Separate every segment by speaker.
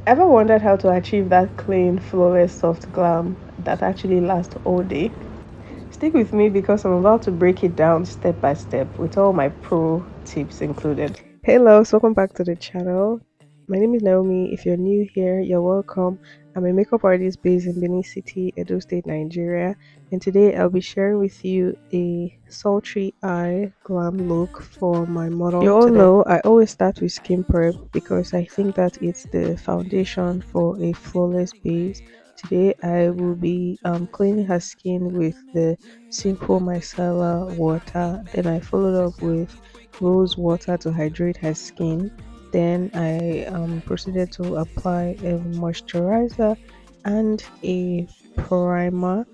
Speaker 1: Ever wondered how to achieve that clean, flawless, soft glam that actually lasts all day? Stick with me because I'm about to break it down step by step with all my pro tips included. Hello, welcome back to the channel. My name is Naomi. If you're new here, you're welcome. I'm a makeup artist based in Benin City, Edo State, Nigeria, and today I'll be sharing with you a sultry eye glam look for my model. You all know I always start with skin prep because I think that it's the foundation for a flawless base. Today I will be cleaning her skin with the simple micellar water. Then I followed up with rose water to hydrate her skin. Then I proceeded to apply a moisturizer and a primer.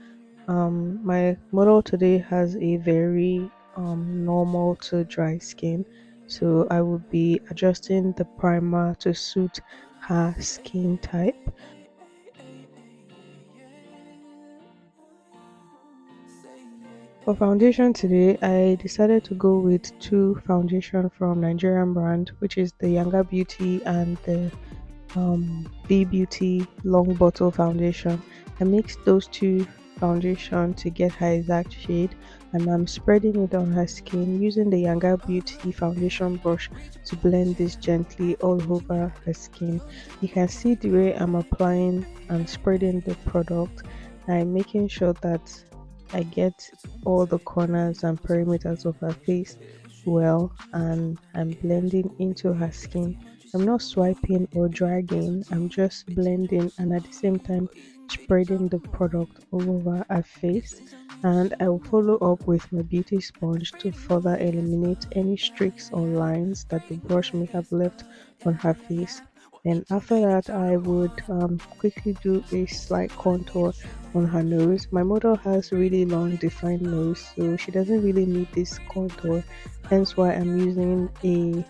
Speaker 1: My model today has a very normal to dry skin, so I will be adjusting the primer to suit her skin type. For foundation today, I decided to go with two foundation from Nigerian brand, which is the Younger Beauty and the B Beauty Long Bottle Foundation. I mixed those two foundation to get her exact shade, and I'm spreading it on her skin using the Younger Beauty foundation brush to blend this gently all over her skin. You can see the way I'm applying and spreading the product. I'm making sure that I get all the corners and perimeters of her face well, and I'm blending into her skin. I'm not swiping or dragging, I'm just blending and at the same time spreading the product all over her face. And I will follow up with my beauty sponge to further eliminate any streaks or lines that the brush may have left on her face. Then after that, I would quickly do a slight contour on her nose. My model has really long defined nose, so she doesn't really need this contour. Hence why I'm using a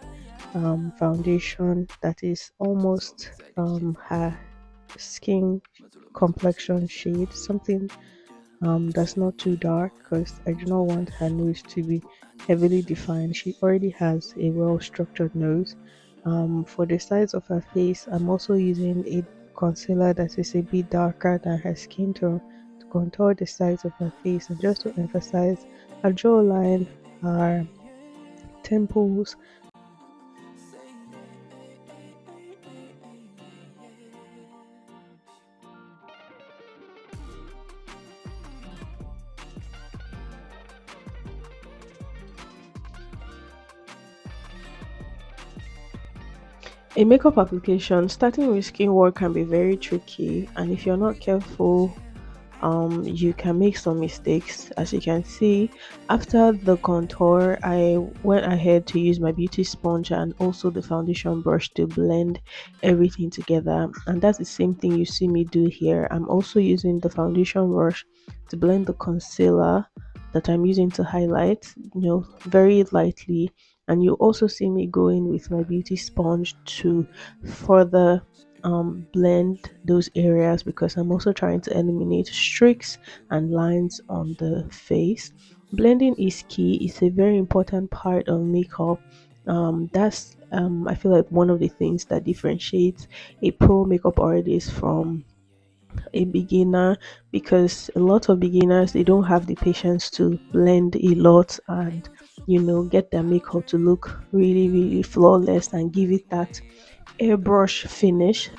Speaker 1: foundation that is almost her skin complexion shade, something that's not too dark because I do not want her nose to be heavily defined. She already has a well structured nose. For the sides of her face, I'm also using a concealer that is a bit darker than her skin tone to contour the sides of her face and just to emphasize her jawline, her temples. A makeup application, starting with skin work can be very tricky, and if you're not careful, you can make some mistakes. As you can see, after the contour, I went ahead to use my beauty sponge and also the foundation brush to blend everything together, and that's the same thing you see me do here. I'm also using the foundation brush to blend the concealer that I'm using to highlight, very lightly, and you also see me going with my beauty sponge to further blend those areas because I'm also trying to eliminate streaks and lines on the face. Blending is key. It's a very important part of makeup. That's I feel like one of the things that differentiates a pro makeup artist from a beginner, because a lot of beginners they don't have the patience to blend a lot and get their makeup to look really really flawless and give it that airbrush finish.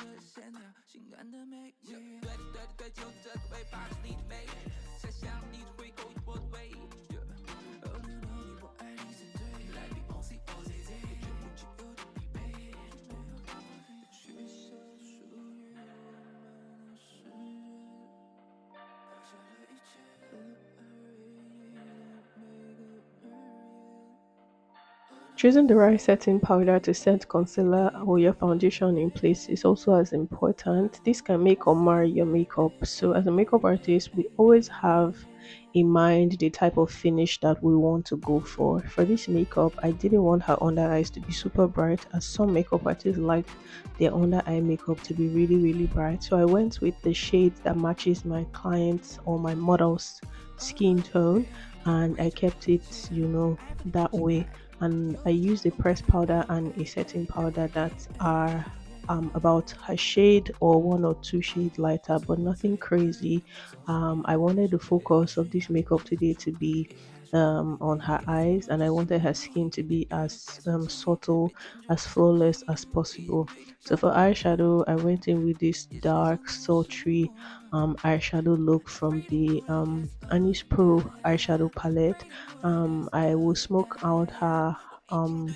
Speaker 1: Choosing the right setting powder to set concealer or your foundation in place is also as important. This can make or mar your makeup. So, as a makeup artist, we always have in mind the type of finish that we want to go for. For this makeup, I didn't want her under eyes to be super bright, as some makeup artists like their under eye makeup to be really, really bright. So, I went with the shade that matches my client's or my model's skin tone, and I kept it, that way. And I used a pressed powder and a setting powder that are about her shade or one or two shades lighter, but nothing crazy. I wanted the focus of this makeup today to be on her eyes, and I wanted her skin to be as subtle, as flawless as possible. So for eyeshadow, I went in with this dark, sultry eyeshadow look from the Anis Pro eyeshadow palette. I will smoke out her um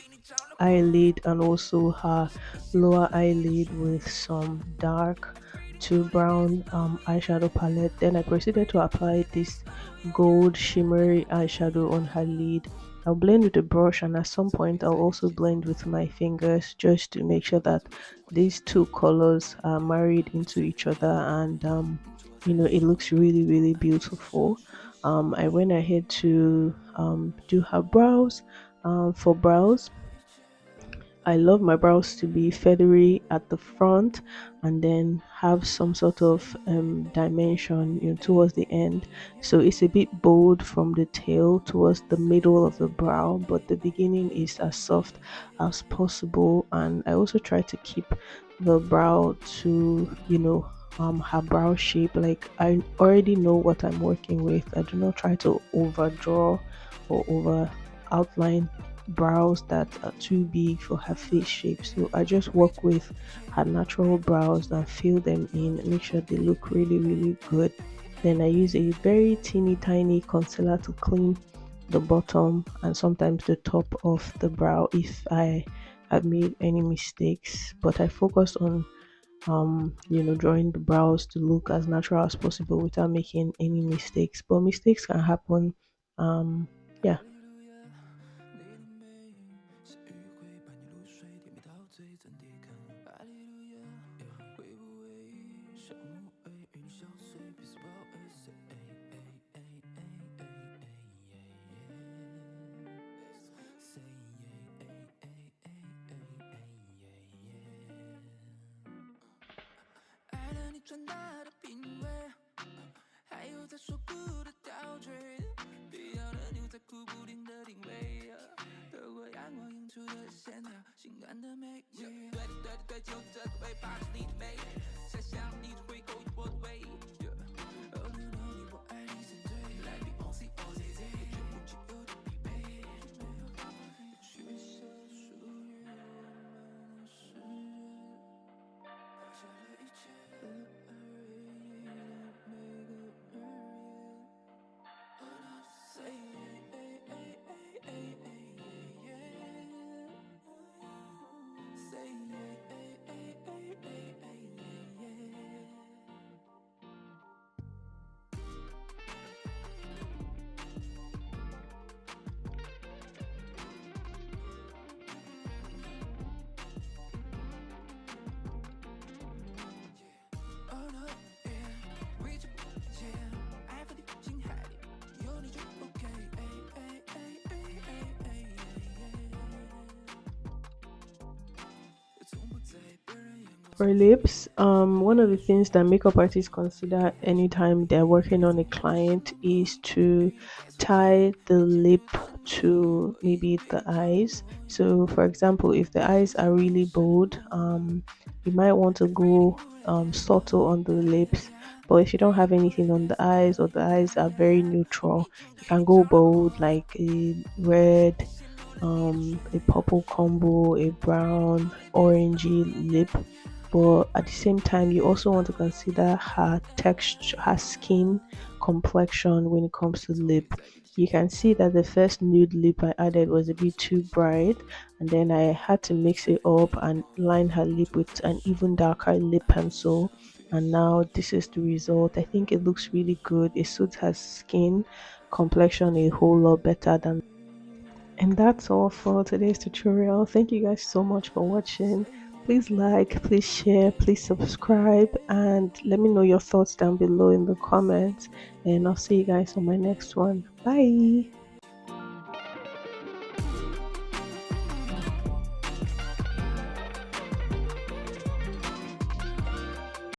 Speaker 1: eyelid and also her lower eyelid with some dark to brown eyeshadow palette. Then I proceeded to apply this gold shimmery eyeshadow on her lid. I'll blend with a brush, and at some point I'll also blend with my fingers just to make sure that these two colors are married into each other, and it looks really really beautiful. I went ahead to do her brows. For brows, I love my brows to be feathery at the front and then have some sort of dimension, towards the end. So it's a bit bold from the tail towards the middle of the brow, but the beginning is as soft as possible. And I also try to keep the brow to, her brow shape. Like I already know what I'm working with. I do not try to overdraw or over outline brows that are too big for her face shape. So I just work with her natural brows and fill them in, make sure they look really, really good. Then I use a very teeny tiny concealer to clean the bottom and sometimes the top of the brow if I have made any mistakes. But I focus on drawing the brows to look as natural as possible without making any mistakes. But mistakes can happen. Yeah. For lips, one of the things that makeup artists consider anytime they're working on a client is to tie the lip to maybe the eyes. So, for example, if the eyes are really bold, you might want to go subtle on the lips. But if you don't have anything on the eyes or the eyes are very neutral, you can go bold like a red, a purple combo, a brown, orangey lip. But at the same time, you also want to consider her texture, her skin complexion when it comes to lip. You can see that the first nude lip I added was a bit too bright, and then I had to mix it up and line her lip with an even darker lip pencil. And now this is the result. I think it looks really good. It suits her skin complexion a whole lot better than. And that's all for today's tutorial. Thank you guys so much for watching. Please like, please share, please subscribe, and let me know your thoughts down below in the comments. And I'll see you guys on my next one. Bye.